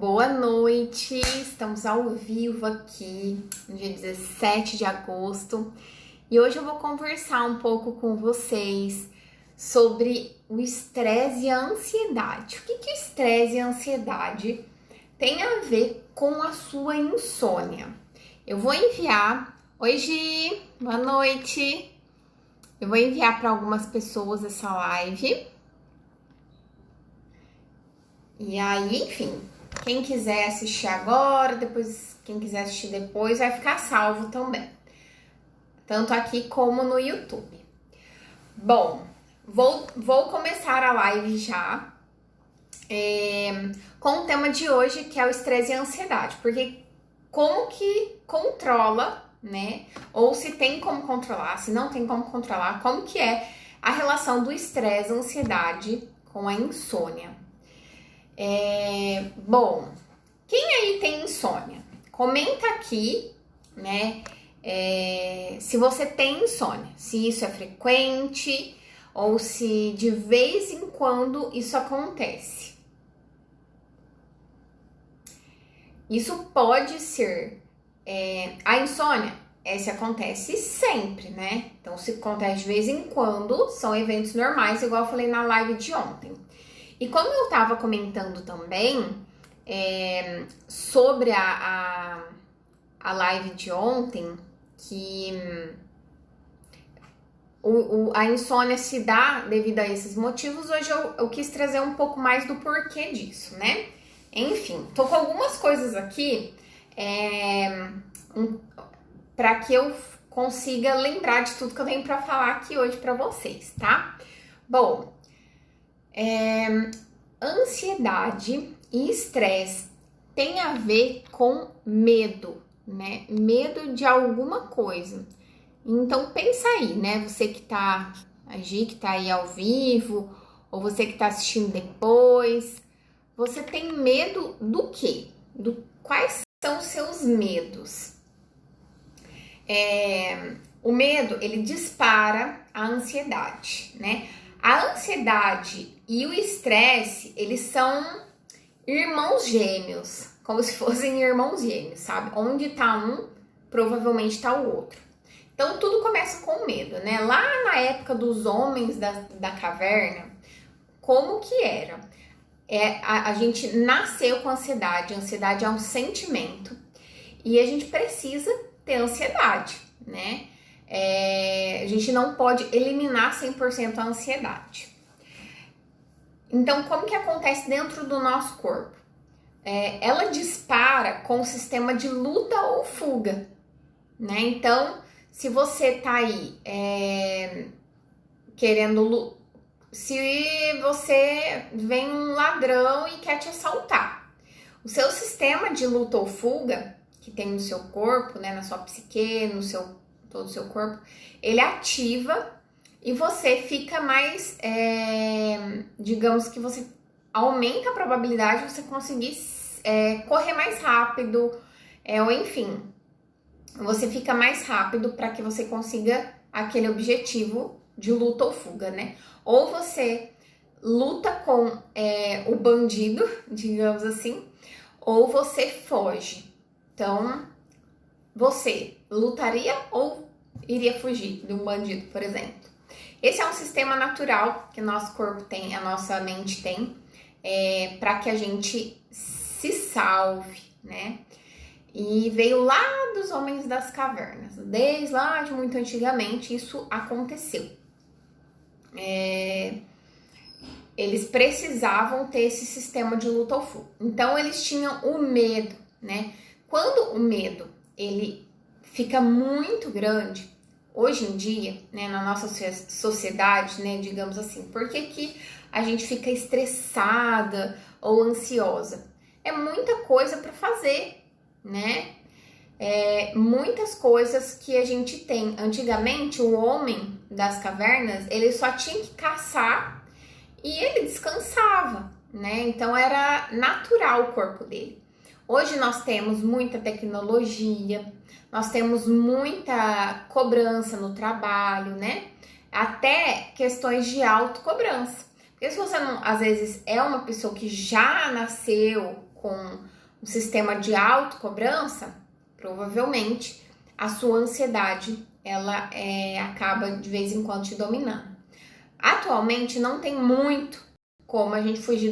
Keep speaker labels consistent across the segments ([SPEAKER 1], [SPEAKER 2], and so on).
[SPEAKER 1] Boa noite, estamos ao vivo aqui no dia 17 de agosto e hoje eu vou conversar um pouco com vocês sobre o estresse e a ansiedade. O que o estresse e a ansiedade tem a ver com a sua insônia? Eu vou enviar, hoje, boa noite, eu vou enviar para algumas pessoas essa live e aí, enfim. Quem quiser assistir agora, depois quem quiser assistir depois, vai ficar salvo também. Tanto aqui como no YouTube. Bom, vou começar a live já com o tema de hoje, que é o estresse e a ansiedade. Porque como que controla, né? Ou se tem como controlar, se não tem como controlar, como que é a relação do estresse, ansiedade com a insônia. Bom, quem aí tem insônia? Comenta aqui, né, se você tem insônia, se isso é frequente ou se de vez em quando isso acontece. Isso pode ser a insônia, essa acontece sempre, né? Então, se acontece de vez em quando, são eventos normais, igual eu falei na live de ontem. E como eu estava comentando também sobre a live de ontem, que a insônia se dá devido a esses motivos, hoje eu quis trazer um pouco mais do porquê disso, né? Enfim, tô com algumas coisas aqui para que eu consiga lembrar de tudo que eu tenho para falar aqui hoje para vocês, tá? Bom, ansiedade e estresse tem a ver com medo, né? Medo de alguma coisa. Então pensa aí, né? Você que tá, a Gi que tá aí ao vivo, ou você que tá assistindo depois, você tem medo do quê? Quais são os seus medos? O medo, ele dispara a ansiedade, né? A ansiedade e o estresse, eles são irmãos gêmeos, como se fossem irmãos gêmeos, sabe? Onde tá um, provavelmente tá o outro. Então, tudo começa com medo, né? Lá na época dos homens da caverna, como que era? A gente nasceu com ansiedade. A ansiedade é um sentimento e a gente precisa ter ansiedade, né? A gente não pode eliminar 100% a ansiedade. Então, como que acontece dentro do nosso corpo? Ela dispara com o sistema de luta ou fuga, né? Então, se você tá aí se você vem um ladrão e quer te assaltar, o seu sistema de luta ou fuga, que tem no seu corpo, né, na sua psique, todo o seu corpo, ele ativa e você fica mais, digamos que você aumenta a probabilidade de você conseguir correr mais rápido, ou enfim, você fica mais rápido para que você consiga aquele objetivo de luta ou fuga, né? Ou você luta com o bandido, digamos assim, ou você foge. Então, você lutaria ou iria fugir de um bandido, por exemplo? Esse é um sistema natural que o nosso corpo tem, a nossa mente tem, para que a gente se salve, né? E veio lá dos homens das cavernas, desde lá de muito antigamente isso aconteceu. Eles precisavam ter esse sistema de luta ou fuga. Então, eles tinham o medo, né? Quando o medo, ele fica muito grande, hoje em dia, né, na nossa sociedade, né, digamos assim, por que a gente fica estressada ou ansiosa? É muita coisa para fazer, né? Muitas coisas que a gente tem. Antigamente, o homem das cavernas, ele só tinha que caçar e ele descansava, né? Então, era natural o corpo dele. Hoje nós temos muita tecnologia, nós temos muita cobrança no trabalho, né? Até questões de autocobrança. Porque se você não, às vezes, é uma pessoa que já nasceu com um sistema de autocobrança, provavelmente a sua ansiedade ela acaba de vez em quando te dominando. Atualmente não tem muito como a gente fugir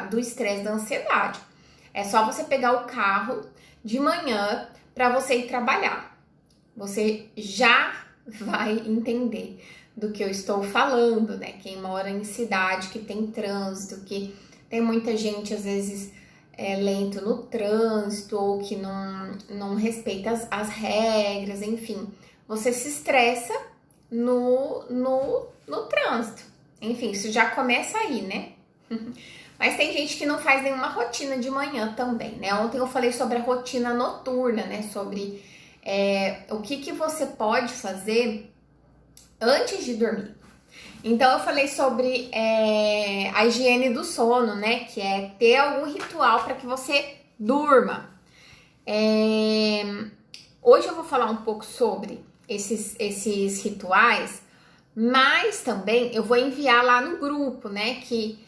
[SPEAKER 1] do estresse, da ansiedade. É só você pegar o carro de manhã para você ir trabalhar. Você já vai entender do que eu estou falando, né? Quem mora em cidade que tem trânsito, que tem muita gente às vezes lento no trânsito ou que não respeita as regras, enfim. Você se estressa no trânsito. Enfim, isso já começa aí, né? Mas tem gente que não faz nenhuma rotina de manhã também, né? Ontem eu falei sobre a rotina noturna, né? Sobre o que você pode fazer antes de dormir. Então eu falei sobre a higiene do sono, né? Que é ter algum ritual para que você durma. Hoje eu vou falar um pouco sobre esses rituais, mas também eu vou enviar lá no grupo, né? Que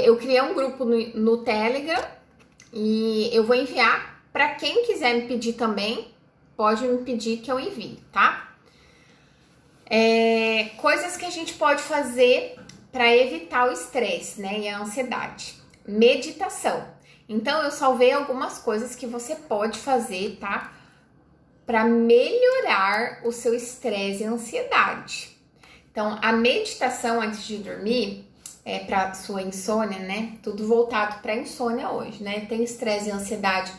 [SPEAKER 1] eu criei um grupo no Telegram e eu vou enviar para quem quiser me pedir também, pode me pedir que eu envie, tá? Coisas que a gente pode fazer para evitar o estresse, né? E a ansiedade. Meditação. Então, eu salvei algumas coisas que você pode fazer, tá? Para melhorar o seu estresse e ansiedade. Então, a meditação antes de dormir para sua insônia, né? Tudo voltado para insônia hoje, né? Tem estresse e ansiedade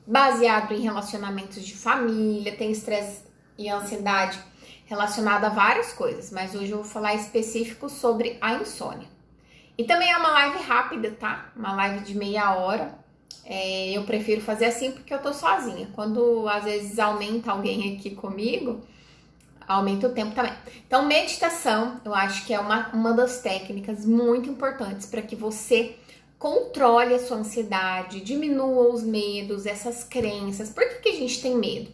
[SPEAKER 1] baseado em relacionamentos de família, tem estresse e ansiedade relacionada a várias coisas, mas hoje eu vou falar específico sobre a insônia. E também é uma live rápida, tá? Uma live de meia hora. Eu prefiro fazer assim porque eu tô sozinha. Quando às vezes aumenta alguém aqui comigo, aumenta o tempo também. Então, meditação, eu acho que é uma das técnicas muito importantes para que você controle a sua ansiedade, diminua os medos, essas crenças. Por que a gente tem medo?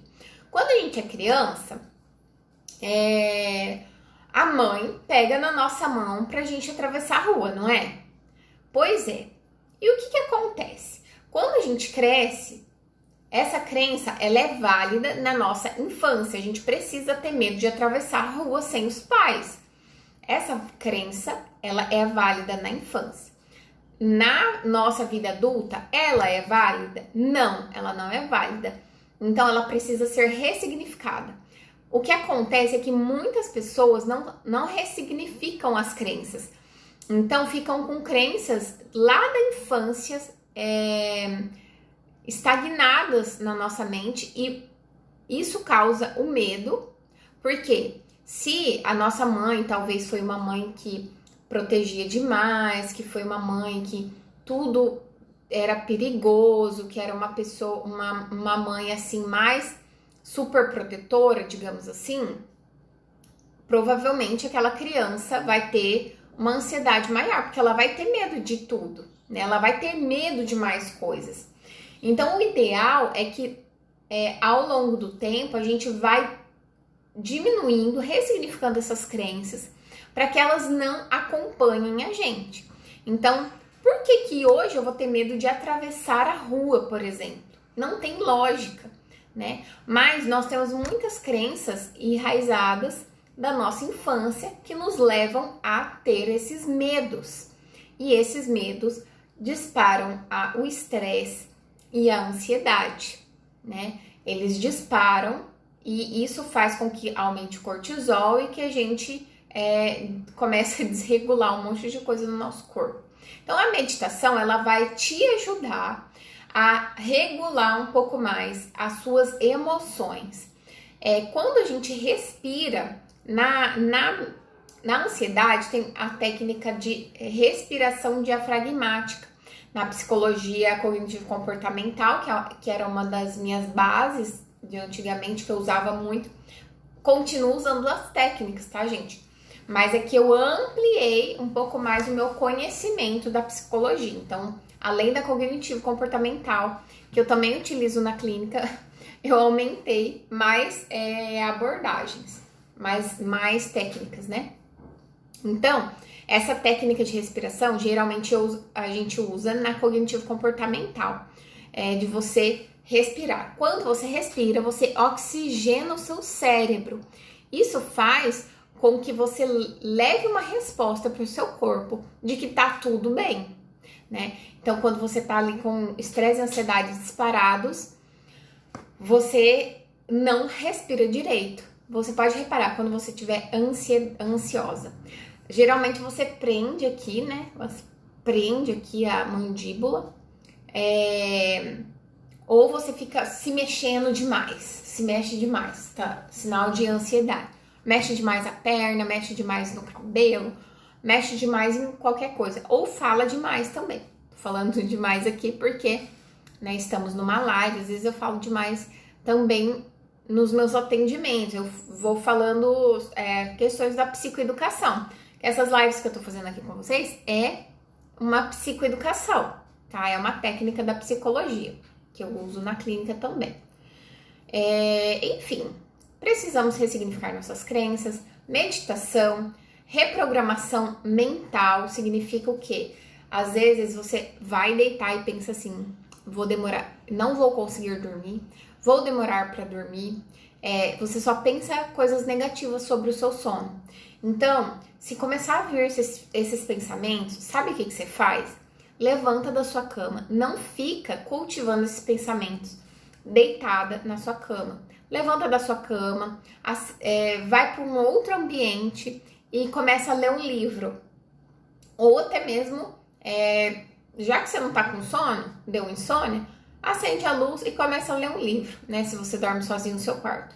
[SPEAKER 1] Quando a gente é criança, a mãe pega na nossa mão pra gente atravessar a rua, não é? Pois é. E o que acontece? Quando a gente cresce, essa crença ela é válida na nossa infância. A gente precisa ter medo de atravessar a rua sem os pais. Essa crença ela é válida na infância. Na nossa vida adulta, ela é válida? Não, ela não é válida. Então, ela precisa ser ressignificada. O que acontece é que muitas pessoas não ressignificam as crenças. Então, ficam com crenças lá da infância estagnadas na nossa mente e isso causa o medo. Porque se a nossa mãe talvez foi uma mãe que protegia demais, que foi uma mãe que tudo era perigoso, que era uma pessoa, uma mãe assim mais super protetora, digamos assim, provavelmente aquela criança vai ter uma ansiedade maior, porque ela vai ter medo de tudo, né? Ela vai ter medo de mais coisas. Então, o ideal é que ao longo do tempo a gente vai diminuindo, ressignificando essas crenças, para que elas não acompanhem a gente. Então, por que hoje eu vou ter medo de atravessar a rua, por exemplo? Não tem lógica, né? Mas nós temos muitas crenças enraizadas da nossa infância que nos levam a ter esses medos. E esses medos disparam o estresse e a ansiedade, né? Eles disparam e isso faz com que aumente o cortisol e que a gente comece a desregular um monte de coisa no nosso corpo. Então, a meditação, ela vai te ajudar a regular um pouco mais as suas emoções. Quando a gente respira, na ansiedade tem a técnica de respiração diafragmática. Na psicologia cognitivo-comportamental, que era uma das minhas bases de antigamente, que eu usava muito, continuo usando as técnicas, tá, gente? Mas é que eu ampliei um pouco mais o meu conhecimento da psicologia. Então, além da cognitivo-comportamental, que eu também utilizo na clínica, eu aumentei mais abordagens, mais técnicas, né? Então, essa técnica de respiração, geralmente a gente usa na cognitivo comportamental, de você respirar. Quando você respira, você oxigena o seu cérebro. Isso faz com que você leve uma resposta para o seu corpo de que tá tudo bem, né? Então, quando você tá ali com estresse e ansiedade disparados, você não respira direito. Você pode reparar quando você estiver ansiosa. Geralmente você prende aqui, né? Você prende aqui a mandíbula. Ou você fica se mexendo demais. Se mexe demais, tá? Sinal de ansiedade. Mexe demais a perna, mexe demais no cabelo, mexe demais em qualquer coisa. Ou fala demais também. Tô falando demais aqui porque, né, estamos numa live. Às vezes eu falo demais também nos meus atendimentos. Eu vou falando questões da psicoeducação. Essas lives que eu tô fazendo aqui com vocês é uma psicoeducação, tá? É uma técnica da psicologia, que eu uso na clínica também. Enfim, precisamos ressignificar nossas crenças. Meditação, reprogramação mental significa o quê? Às vezes você vai deitar e pensa assim, vou demorar, não vou conseguir dormir, vou demorar para dormir. Você só pensa coisas negativas sobre o seu sono. Então, se começar a vir esses pensamentos, sabe o que você faz? Levanta da sua cama, não fica cultivando esses pensamentos deitada na sua cama. Levanta da sua cama, vai para um outro ambiente e começa a ler um livro. Ou até mesmo, já que você não tá com sono, deu insônia, acende a luz e começa a ler um livro, né? Se você dorme sozinho no seu quarto.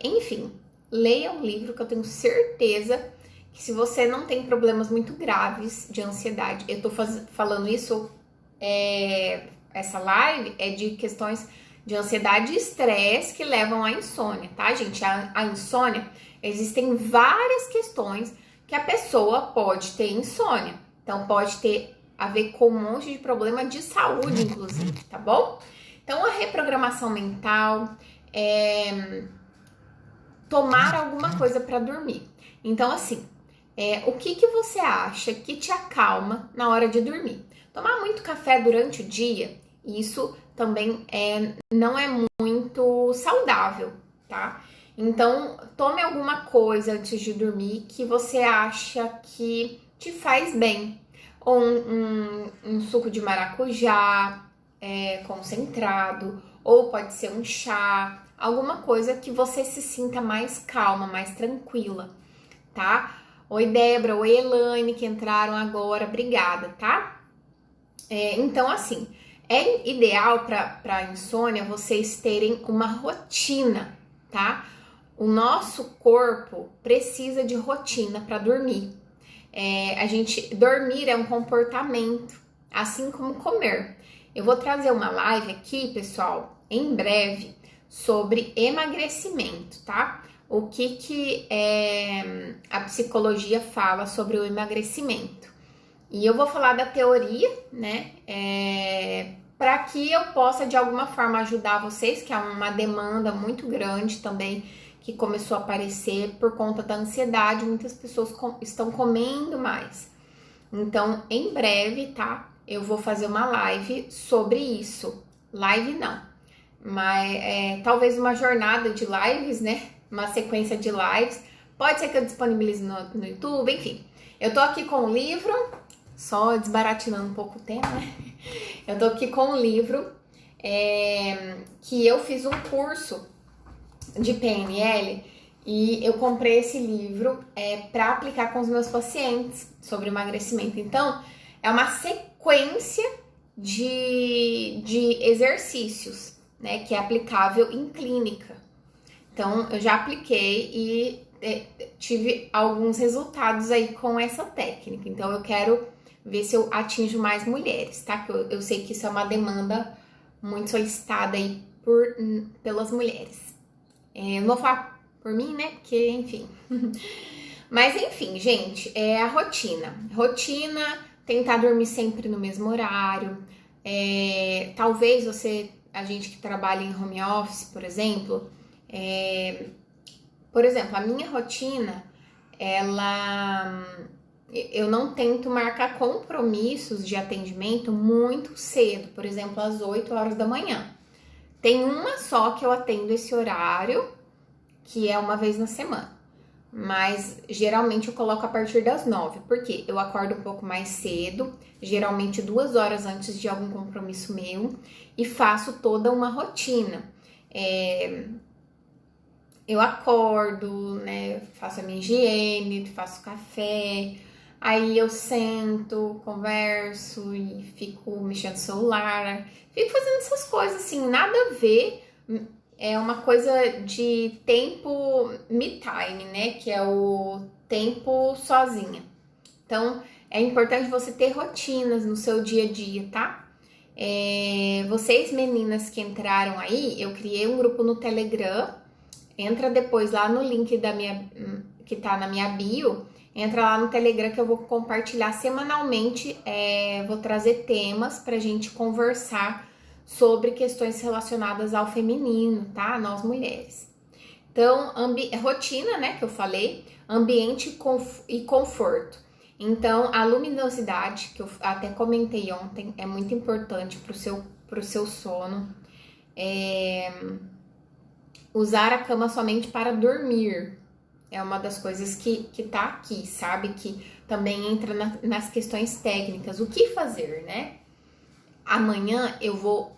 [SPEAKER 1] Enfim, leia um livro que eu tenho certeza que se você não tem problemas muito graves de ansiedade, eu tô falando isso, essa live é de questões de ansiedade e estresse que levam à insônia, tá, gente? A insônia, existem várias questões que a pessoa pode ter insônia. Então, pode ter a ver com um monte de problema de saúde, inclusive, tá bom? Então, a reprogramação mental tomar alguma coisa para dormir. Então, assim, o que você acha que te acalma na hora de dormir? Tomar muito café durante o dia, isso também não é muito saudável, tá? Então, tome alguma coisa antes de dormir que você acha que te faz bem. Ou um suco de maracujá concentrado, ou pode ser um chá, alguma coisa que você se sinta mais calma, mais tranquila, tá? Oi, Débora, oi, Elaine, que entraram agora, obrigada, tá? Então, assim, é ideal para insônia vocês terem uma rotina, tá? O nosso corpo precisa de rotina para dormir. Dormir é um comportamento, assim como comer. Eu vou trazer uma live aqui, pessoal, em breve, sobre emagrecimento, tá? O que a psicologia fala sobre o emagrecimento. E eu vou falar da teoria, né? Para que eu possa, de alguma forma, ajudar vocês, que é uma demanda muito grande também, que começou a aparecer por conta da ansiedade. Muitas pessoas estão comendo mais. Então, em breve, tá? Eu vou fazer uma live sobre isso. Live não, mas talvez uma jornada de lives, né? Uma sequência de lives. Pode ser que eu disponibilize no YouTube, enfim. Eu tô aqui com o livro, só desbaratinando um pouco o tema, né? Eu tô aqui com um livro que eu fiz um curso de PNL e eu comprei esse livro para aplicar com os meus pacientes sobre emagrecimento. Então, é uma sequência de exercícios, né, que é aplicável em clínica. Então, eu já apliquei e tive alguns resultados aí com essa técnica. Então, eu quero ver se eu atinjo mais mulheres, tá? Que eu sei que isso é uma demanda muito solicitada aí pelas mulheres. Não vou falar por mim, né? Porque, enfim. Mas, enfim, gente, a rotina. Rotina, tentar dormir sempre no mesmo horário. Talvez a gente que trabalha em home office, por exemplo, a minha rotina eu não tento marcar compromissos de atendimento muito cedo, por exemplo, às 8 horas da manhã. Tem uma só que eu atendo esse horário, que é uma vez na semana. Mas geralmente eu coloco a partir das 9, porque eu acordo um pouco mais cedo, geralmente 2 horas antes de algum compromisso meu, e faço toda uma rotina. Eu acordo, né, faço a minha higiene, faço café, aí eu sento, converso e fico mexendo no celular, fico fazendo essas coisas assim, nada a ver. É uma coisa de tempo me time, né? Que é o tempo sozinha. Então, é importante você ter rotinas no seu dia a dia, tá? Vocês meninas que entraram aí, eu criei um grupo no Telegram. Entra depois lá no link que tá na minha bio. Entra lá no Telegram que eu vou compartilhar semanalmente. Vou trazer temas pra gente conversar sobre questões relacionadas ao feminino, tá? Nós mulheres. Então, rotina, né, que eu falei, ambiente e conforto. Então, a luminosidade, que eu até comentei ontem, é muito importante pro seu sono. Usar a cama somente para dormir. É uma das coisas que tá aqui, sabe? Que também entra nas questões técnicas. O que fazer, né? Amanhã eu vou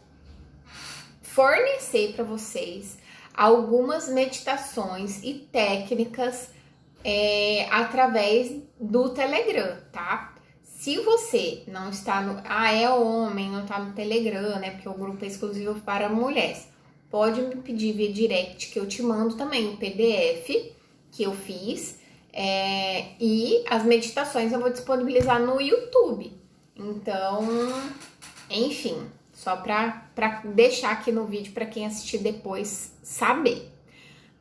[SPEAKER 1] fornecer para vocês algumas meditações e técnicas através do Telegram, tá? Se você não está é homem, não tá no Telegram, né? Porque o grupo é exclusivo para mulheres. Pode me pedir via direct que eu te mando também o PDF que eu fiz. E as meditações eu vou disponibilizar no YouTube. Então, enfim, só para deixar aqui no vídeo para quem assistir depois saber,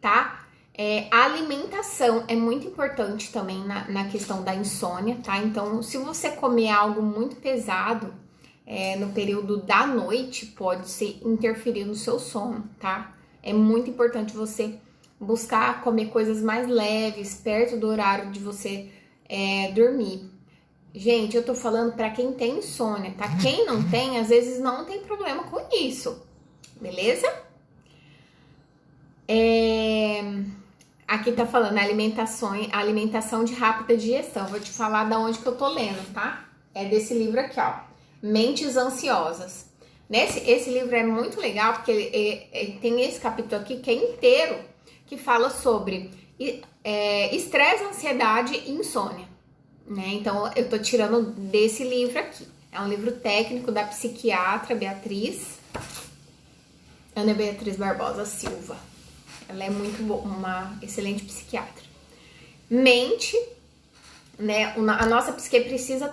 [SPEAKER 1] tá? A alimentação é muito importante também na questão da insônia, tá? Então, se você comer algo muito pesado no período da noite, pode interferir no seu sono, tá? É muito importante você buscar comer coisas mais leves, perto do horário de você dormir. Gente, eu tô falando pra quem tem insônia, tá? Quem não tem, às vezes não tem problema com isso, beleza? Aqui tá falando alimentação de rápida digestão. Vou te falar da onde que eu tô lendo, tá? É desse livro aqui, ó. Mentes Ansiosas. Esse livro é muito legal porque ele tem esse capítulo aqui que é inteiro, que fala sobre estresse, ansiedade e insônia, né? Então, eu tô tirando desse livro aqui. É um livro técnico da psiquiatra Ana Beatriz Barbosa Silva. Ela é muito boa, uma excelente psiquiatra. Mente, né? A nossa psique precisa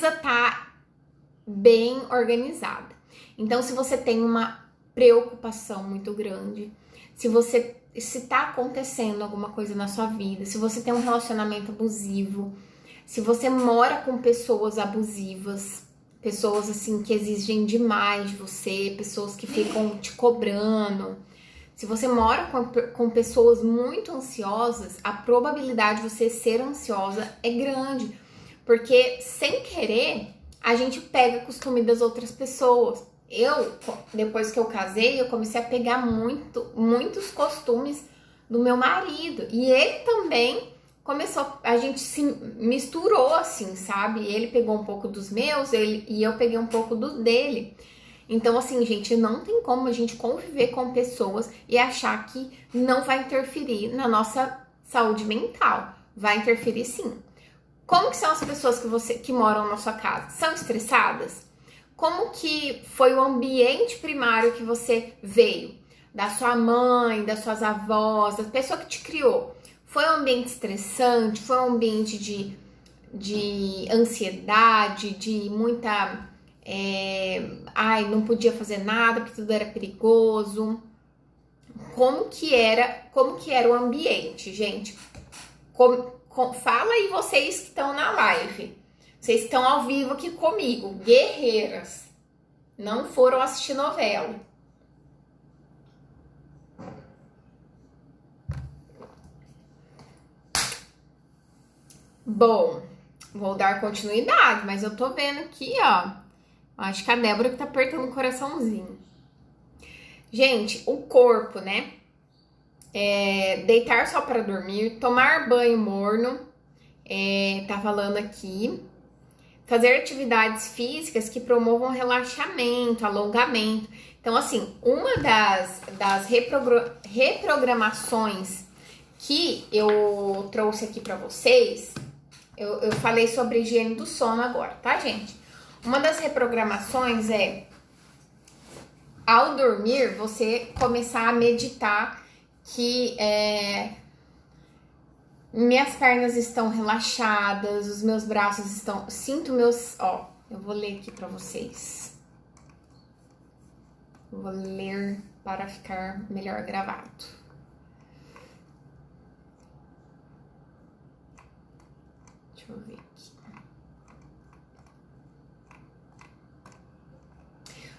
[SPEAKER 1] estar bem organizada. Então, se você tem uma preocupação muito grande, se tá acontecendo alguma coisa na sua vida, se você tem um relacionamento abusivo, se você mora com pessoas abusivas, pessoas assim que exigem demais de você, pessoas que ficam te cobrando, se você mora com pessoas muito ansiosas, a probabilidade de você ser ansiosa é grande, porque sem querer a gente pega costume das outras pessoas. Depois que eu casei, eu comecei a pegar muitos costumes do meu marido. E ele também a gente se misturou assim, sabe? Ele pegou um pouco dos meus e eu peguei um pouco dele. Então, assim, gente, não tem como a gente conviver com pessoas e achar que não vai interferir na nossa saúde mental. Vai interferir sim. Como que são as pessoas que moram na sua casa? São estressadas? Como que foi o ambiente primário que você veio? Da sua mãe, das suas avós, da pessoa que te criou? Foi um ambiente estressante? Foi um ambiente de ansiedade, de muita... não podia fazer nada porque tudo era perigoso. Como que era o ambiente, gente? Fala aí vocês que estão na live. Vocês estão ao vivo aqui comigo, guerreiras. Não foram assistir novela. Bom, vou dar continuidade, mas eu tô vendo aqui, ó. Acho que a Débora que tá apertando o coraçãozinho. Gente, o corpo, né? Deitar só para dormir, tomar banho morno, tá falando aqui. Fazer atividades físicas que promovam relaxamento, alongamento. Então, assim, uma das reprogramações que eu trouxe aqui para vocês, eu falei sobre higiene do sono agora, tá, gente? Uma das reprogramações é, ao dormir, você começar a meditar que minhas pernas estão relaxadas, os meus braços estão... Sinto meus... Ó, eu vou ler aqui pra vocês. Eu vou ler para ficar melhor gravado. Deixa eu ver aqui.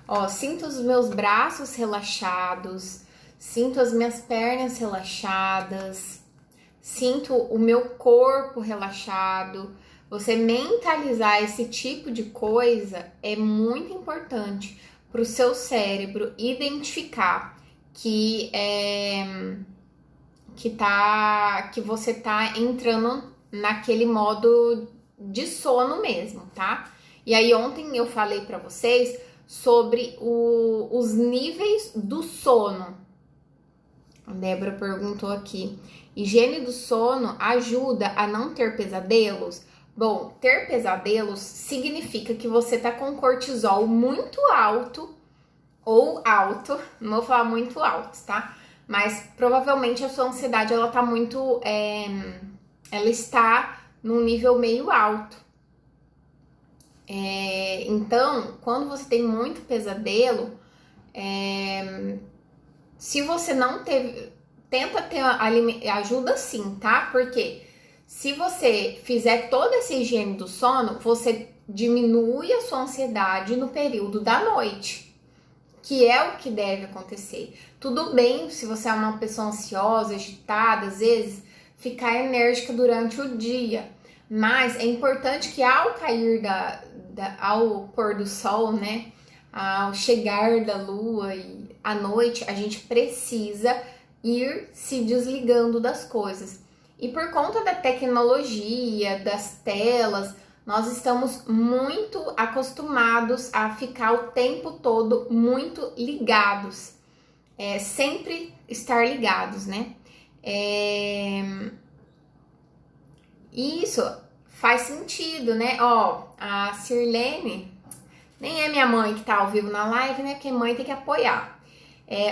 [SPEAKER 1] Ó, sinto os meus braços relaxados, sinto as minhas pernas relaxadas, sinto o meu corpo relaxado. Você mentalizar esse tipo de coisa é muito importante para o seu cérebro identificar que você tá entrando naquele modo de sono mesmo, tá? E aí ontem eu falei para vocês sobre os níveis do sono. A Débora perguntou aqui: higiene do sono ajuda a não ter pesadelos? Bom, ter pesadelos significa que você tá com cortisol muito alto ou alto, não vou falar muito alto, tá? Mas provavelmente a sua ansiedade ela tá muito, ela está num nível meio alto. Então, quando você tem muito pesadelo, se você não teve, tenta ter ajuda sim, tá? Porque se você fizer toda essa higiene do sono, você diminui a sua ansiedade no período da noite, que é o que deve acontecer. Tudo bem se você é uma pessoa ansiosa, agitada, às vezes ficar enérgica durante o dia, mas é importante que ao cair ao pôr do sol, né, ao chegar da lua e à noite, a gente precisa ir se desligando das coisas. E por conta da tecnologia, das telas, nós estamos muito acostumados a ficar o tempo todo muito ligados. Sempre estar ligados, né? Isso faz sentido, né? Ó, a Sirlene, nem é minha mãe que tá ao vivo na live, né? Porque mãe tem que apoiar.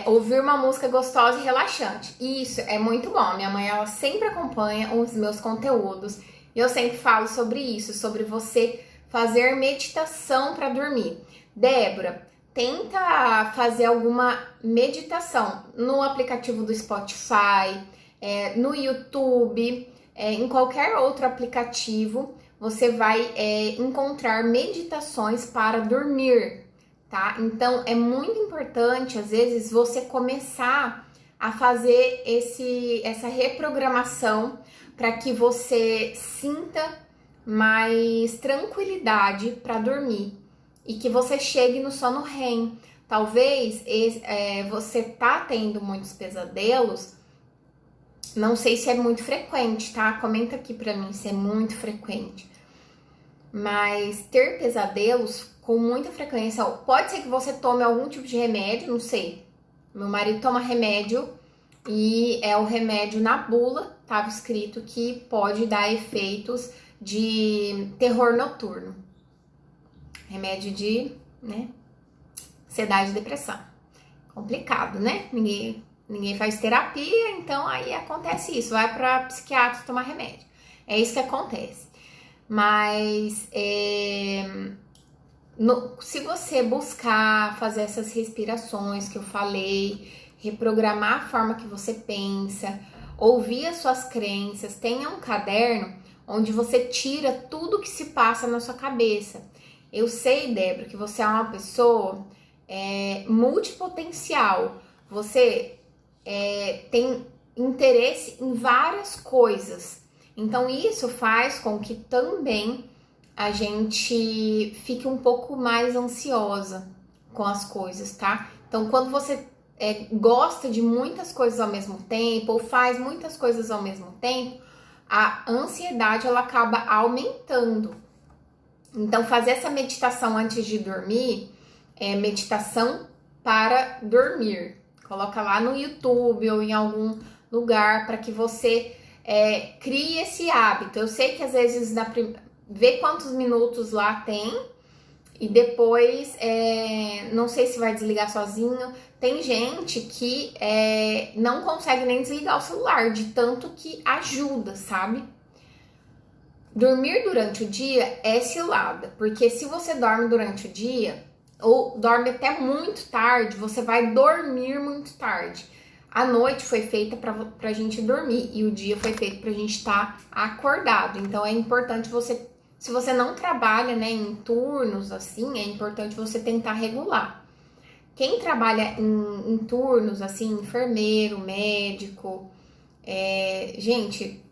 [SPEAKER 1] Ouvir uma música gostosa e relaxante. Isso é muito bom. Minha mãe, ela sempre acompanha os meus conteúdos. E eu sempre falo sobre isso, sobre você fazer meditação para dormir. Débora, tenta fazer alguma meditação no aplicativo do Spotify, no YouTube, em qualquer outro aplicativo. Você vai encontrar meditações para dormir, tá? Então é muito importante, às vezes, você começar a fazer essa reprogramação para que você sinta mais tranquilidade para dormir e que você chegue no sono REM. Talvez você tá tendo muitos pesadelos, não sei se é muito frequente, tá? Comenta aqui pra mim se é muito frequente. Mas ter pesadelos com muita frequência, pode ser que você tome algum tipo de remédio, não sei. Meu marido toma remédio e é o remédio na bula, tava escrito que pode dar efeitos de terror noturno. Remédio de, né, ansiedade e depressão. Complicado, né? Ninguém faz terapia, então aí acontece isso. Vai para psiquiatra tomar remédio. É isso que acontece. Mas se você buscar fazer essas respirações que eu falei, reprogramar a forma que você pensa, ouvir as suas crenças, tenha um caderno onde você tira tudo que se passa na sua cabeça. Eu sei, Débora, que você é uma pessoa multipotencial. Você tem interesse em várias coisas. Então, isso faz com que também a gente fique um pouco mais ansiosa com as coisas, tá? Então, quando você gosta de muitas coisas ao mesmo tempo, ou faz muitas coisas ao mesmo tempo, a ansiedade ela acaba aumentando. Então, fazer essa meditação antes de dormir é meditação para dormir. Coloca lá no YouTube ou em algum lugar para que você crie esse hábito. Eu sei que às vezes vê quantos minutos lá tem e depois não sei se vai desligar sozinho. Tem gente que não consegue nem desligar o celular de tanto que ajuda, sabe? Dormir durante o dia é cilada, porque se você dorme durante o dia ou dorme até muito tarde, você vai dormir muito tarde. A noite foi feita pra gente dormir e o dia foi feito pra gente estar acordado. Então é importante você, se você não trabalha, né, em turnos assim, é importante você tentar regular. Quem trabalha em turnos assim, enfermeiro, médico, gente,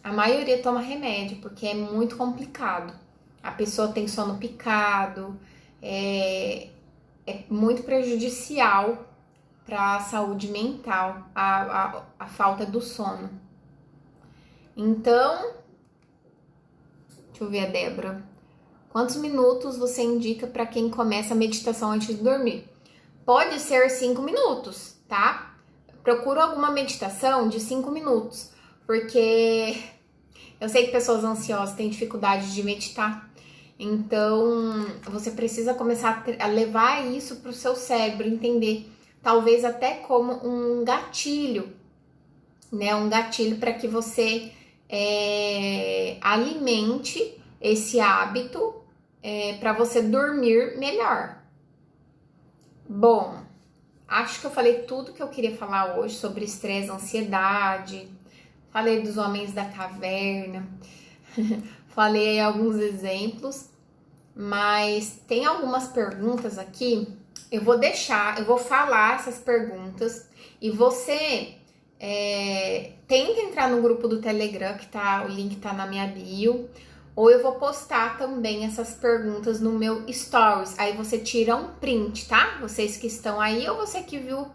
[SPEAKER 1] a maioria toma remédio porque é muito complicado. A pessoa tem sono picado, é muito prejudicial para a saúde mental, a falta do sono. Então, deixa eu ver a Débora. Quantos minutos você indica para quem começa a meditação antes de dormir? Pode ser 5 minutos, tá? Procura alguma meditação de 5 minutos, porque eu sei que pessoas ansiosas têm dificuldade de meditar. Então, você precisa começar a levar isso para o seu cérebro, entender. Talvez até como um gatilho, né? Um gatilho para que você alimente esse hábito para você dormir melhor. Bom, acho que eu falei tudo que eu queria falar hoje sobre estresse, ansiedade. Falei dos homens da caverna. Falei alguns exemplos, mas tem algumas perguntas aqui. Eu vou falar essas perguntas e você tenta entrar no grupo do Telegram, o link tá na minha bio, ou eu vou postar também essas perguntas no meu Stories. Aí você tira um print, tá? Vocês que estão aí ou você que viu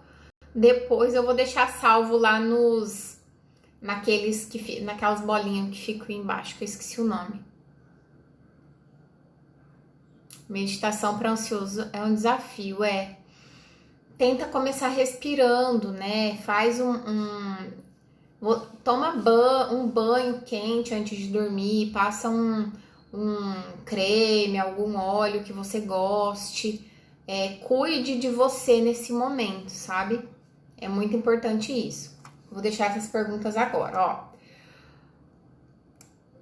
[SPEAKER 1] depois, eu vou deixar salvo lá naquelas bolinhas que ficam embaixo, que eu esqueci o nome. Meditação para ansioso é um desafio, Tenta começar respirando, né? Faz toma um banho quente antes de dormir, passa um creme, algum óleo que você goste. Cuide de você nesse momento, sabe? É muito importante isso. Vou deixar essas perguntas agora, ó.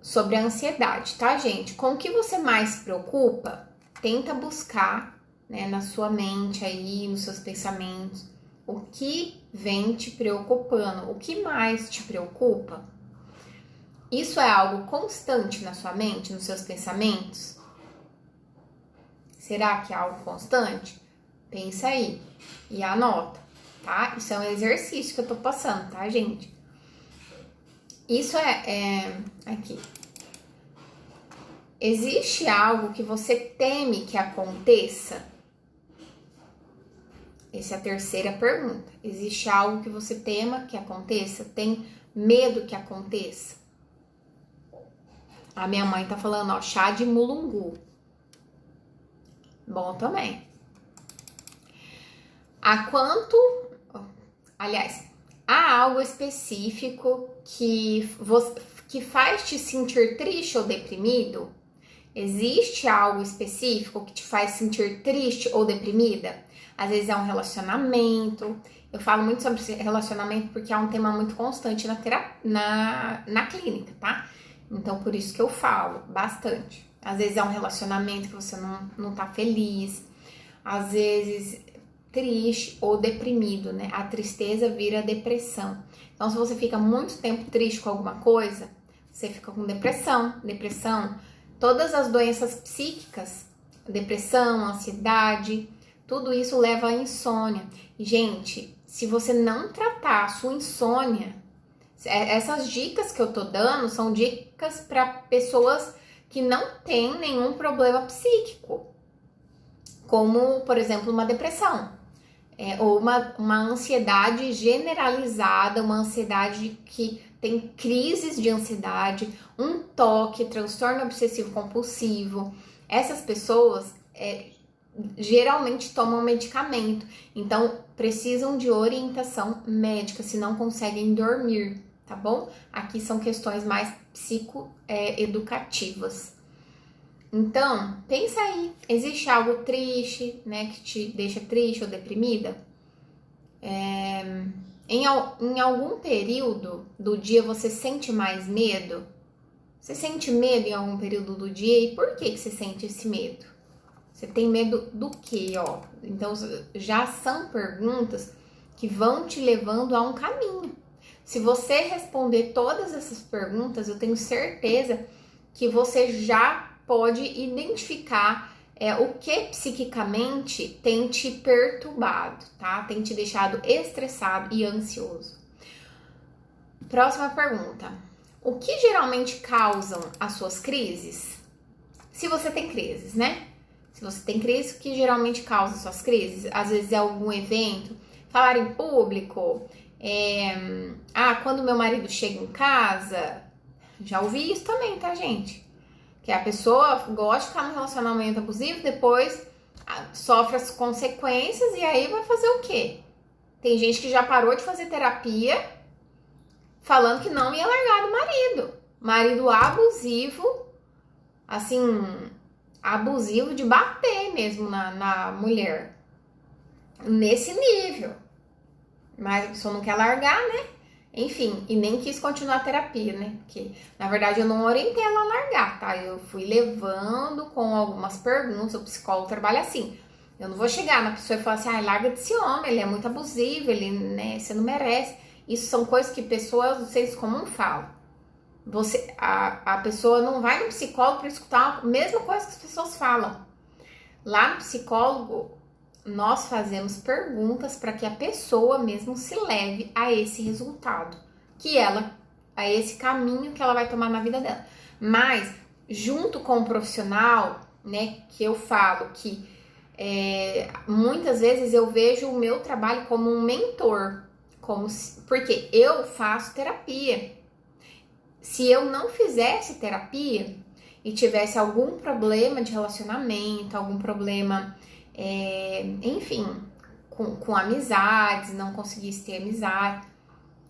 [SPEAKER 1] Sobre a ansiedade, tá, gente? Com o que você mais se preocupa? Tenta buscar, né, na sua mente aí, nos seus pensamentos, o que vem te preocupando, o que mais te preocupa? Isso é algo constante na sua mente, nos seus pensamentos? Será que é algo constante? Pensa aí e anota, tá? Isso é um exercício que eu tô passando, tá, gente? Isso aqui. Existe algo que você teme que aconteça? Essa é a terceira pergunta. Existe algo que você tema que aconteça? Tem medo que aconteça? A minha mãe tá falando, ó, chá de mulungu. Bom também. Há algo específico que faz te sentir triste ou deprimido? Existe algo específico que te faz sentir triste ou deprimida? Às vezes é um relacionamento. Eu falo muito sobre esse relacionamento porque é um tema muito constante na clínica, tá? Então, por isso que eu falo bastante. Às vezes é um relacionamento que você não tá feliz. Às vezes triste ou deprimido, né? A tristeza vira depressão. Então, se você fica muito tempo triste com alguma coisa, você fica com depressão. Todas as doenças psíquicas, depressão, ansiedade, tudo isso leva à insônia. E, gente, se você não tratar a sua insônia, Essas dicas que eu tô dando são dicas para pessoas que não têm nenhum problema psíquico, como, por exemplo, uma depressão, ou uma ansiedade generalizada, uma ansiedade que tem crises de ansiedade, um toque, transtorno obsessivo compulsivo. Essas pessoas geralmente tomam medicamento, então precisam de orientação médica se não conseguem dormir, tá bom? Aqui são questões mais psicoeducativas. Então, pensa aí, existe algo triste, né, que te deixa triste ou deprimida? Em algum período do dia você sente mais medo? Você sente medo em algum período do dia? E por que você sente esse medo? Você tem medo do quê, ó? Então, já são perguntas que vão te levando a um caminho. Se você responder todas essas perguntas, eu tenho certeza que você já pode identificar o que psiquicamente tem te perturbado, tá? Tem te deixado estressado e ansioso. Próxima pergunta. O que geralmente causam as suas crises? Se você tem crises, né? Se você tem crise, o que geralmente causa suas crises? Às vezes é algum evento, falar em público, quando meu marido chega em casa. Já ouvi isso também, tá, gente? Que a pessoa gosta de ficar num relacionamento abusivo, depois sofre as consequências e aí vai fazer o quê? Tem gente que já parou de fazer terapia falando que não ia largar do marido. Marido abusivo, assim, abusivo de bater mesmo na mulher. Nesse nível. Mas a pessoa não quer largar, né? Enfim, e nem quis continuar a terapia, né? Porque, na verdade, eu não orientei ela a largar, tá? Eu fui levando com algumas perguntas, o psicólogo trabalha assim. Eu não vou chegar na pessoa e falar assim, larga desse homem, ele é muito abusivo, ele, né, você não merece. Isso são coisas que pessoas do senso comum falam. A pessoa não vai no psicólogo para escutar a mesma coisa que as pessoas falam. Lá no psicólogo, nós fazemos perguntas para que a pessoa mesmo se leve a esse resultado, a esse caminho que ela vai tomar na vida dela. Mas, junto com o profissional, né, que eu falo que muitas vezes eu vejo o meu trabalho como um mentor, porque eu faço terapia. Se eu não fizesse terapia e tivesse algum problema de relacionamento, algum problema, enfim, com amizades, não conseguisse ter amizade,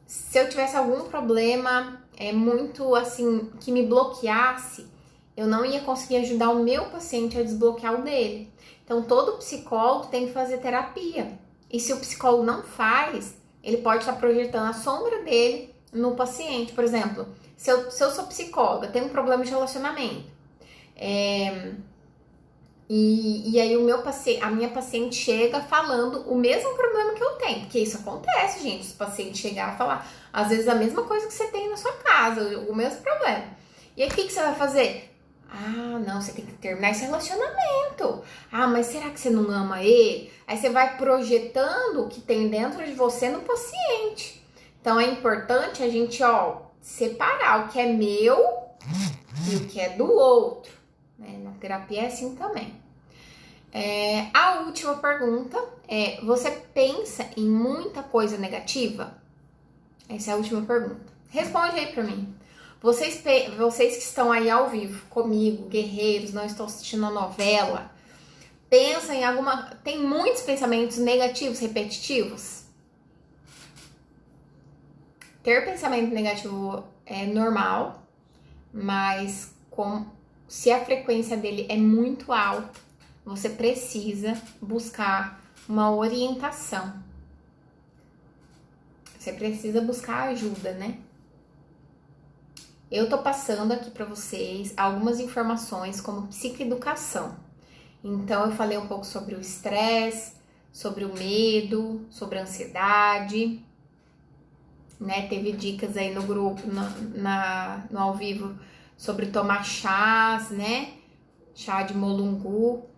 [SPEAKER 1] se eu tivesse algum problema muito assim, que me bloqueasse, eu não ia conseguir ajudar o meu paciente a desbloquear o dele. Então, todo psicólogo tem que fazer terapia. E se o psicólogo não faz, ele pode estar projetando a sombra dele no paciente. Por exemplo, se eu sou psicóloga, tenho um problema de relacionamento, e aí a minha paciente chega falando o mesmo problema que eu tenho, porque isso acontece, gente, os pacientes chegar a falar, às vezes, a mesma coisa que você tem na sua casa, o mesmo problema. E aí, o que você vai fazer? Não, você tem que terminar esse relacionamento. Mas será que você não ama ele? Aí você vai projetando o que tem dentro de você no paciente. Então, é importante a gente, separar o que é meu e o que é do outro. Né? Na terapia é assim também. A última pergunta é: você pensa em muita coisa negativa? Essa é a última pergunta. Responde aí pra mim. Vocês que estão aí ao vivo comigo, guerreiros, não estão assistindo a novela, pensa em tem muitos pensamentos negativos, repetitivos? Ter pensamento negativo é normal, mas se a frequência dele é muito alta, você precisa buscar uma orientação. Você precisa buscar ajuda, né? Eu tô passando aqui para vocês algumas informações como psicoeducação. Então, eu falei um pouco sobre o estresse, sobre o medo, sobre a ansiedade, né? Teve dicas aí no grupo, no ao vivo, sobre tomar chás, né? Chá de molungu.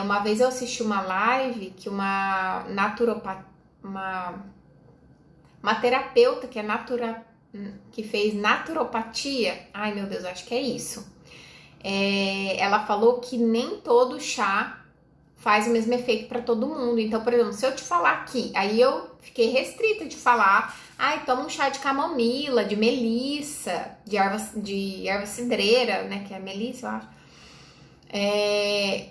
[SPEAKER 1] Uma vez eu assisti uma live que uma terapeuta que é que fez naturopatia. Ai, meu Deus, acho que é isso. Ela falou que nem todo chá faz o mesmo efeito para todo mundo. Então, por exemplo, se eu te falar aqui, aí eu fiquei restrita de falar, ai, toma um chá de camomila, de melissa, de erva cidreira, né, que é melissa, eu acho.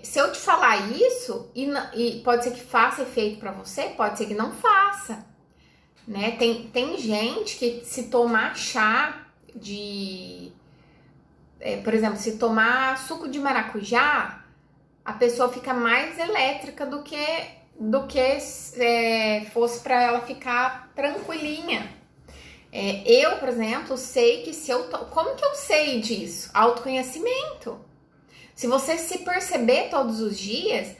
[SPEAKER 1] Se eu te falar isso, e pode ser que faça efeito para você, pode ser que não faça, né? Tem gente que se tomar chá por exemplo, se tomar suco de maracujá, a pessoa fica mais elétrica do que fosse para ela ficar tranquilinha. Eu, por exemplo, sei que se eu... Como que eu sei disso? Autoconhecimento. Se você se perceber todos os dias...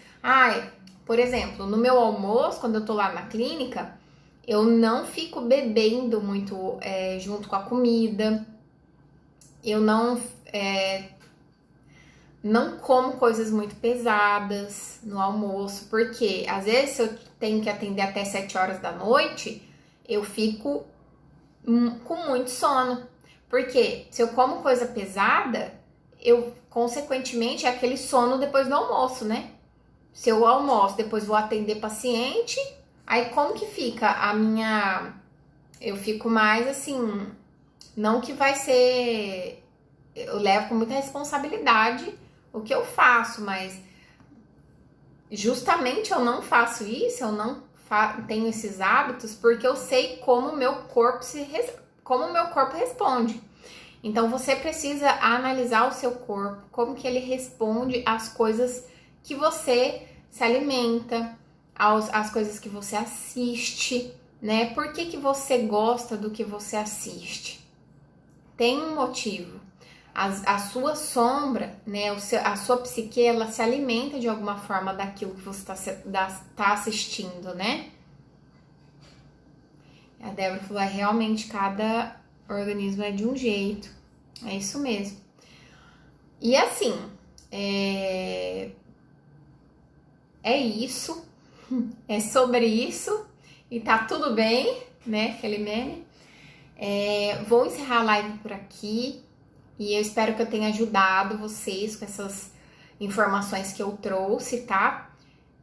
[SPEAKER 1] por exemplo, no meu almoço, quando eu tô lá na clínica, eu não fico bebendo muito junto com a comida. Eu não como coisas muito pesadas no almoço, porque às vezes eu tenho que atender até 7 horas da noite, eu fico com muito sono. Porque se eu como coisa pesada, eu, consequentemente, é aquele sono depois do almoço, né? Se eu almoço, depois vou atender paciente, aí como que fica a minha... Eu fico mais assim, não que vai ser... Eu levo com muita responsabilidade o que eu faço, mas justamente eu não faço isso, eu não tenho esses hábitos porque eu sei como o meu corpo como o meu corpo responde. Então você precisa analisar o seu corpo, como que ele responde às coisas que você se alimenta, às coisas que você assiste, né? Por que você gosta do que você assiste? Tem um motivo. A sua sombra, né, a sua psique, ela se alimenta de alguma forma daquilo que você tá assistindo, né? A Débora falou, realmente cada organismo é de um jeito. É isso mesmo. E assim, é isso. É sobre isso. E tá tudo bem, né? Aquele meme. Vou encerrar a live por aqui. E eu espero que eu tenha ajudado vocês com essas informações que eu trouxe, tá?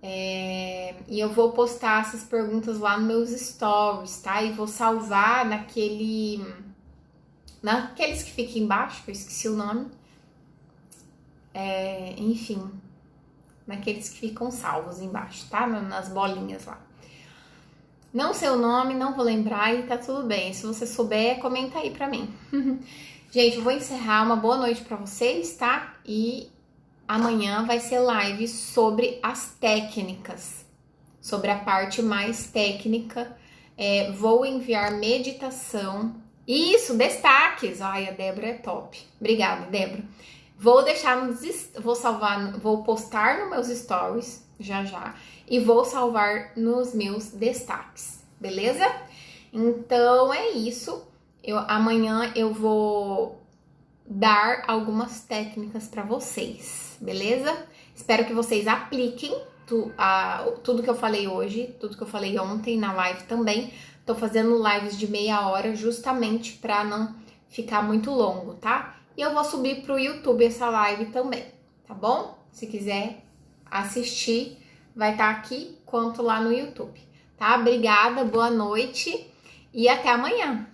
[SPEAKER 1] E eu vou postar essas perguntas lá nos meus stories, tá? E vou salvar naqueles que ficam embaixo, que eu esqueci o nome. Enfim, naqueles que ficam salvos embaixo, tá? Nas bolinhas lá. Não sei o nome, não vou lembrar e tá tudo bem. Se você souber, comenta aí pra mim. Gente, eu vou encerrar. Uma boa noite pra vocês, tá? E amanhã vai ser live sobre as técnicas, sobre a parte mais técnica. Vou enviar meditação. Isso, destaques. Ai, a Débora é top. Obrigada, Débora. Vou postar nos meus stories já e vou salvar nos meus destaques, beleza? Então é isso. Amanhã eu vou dar algumas técnicas para vocês, beleza? Espero que vocês apliquem tudo que eu falei hoje, tudo que eu falei ontem na live também. Tô fazendo lives de meia hora justamente para não ficar muito longo, tá? E eu vou subir pro YouTube essa live também, tá bom? Se quiser assistir, vai estar aqui quanto lá no YouTube, tá? Obrigada, boa noite e até amanhã!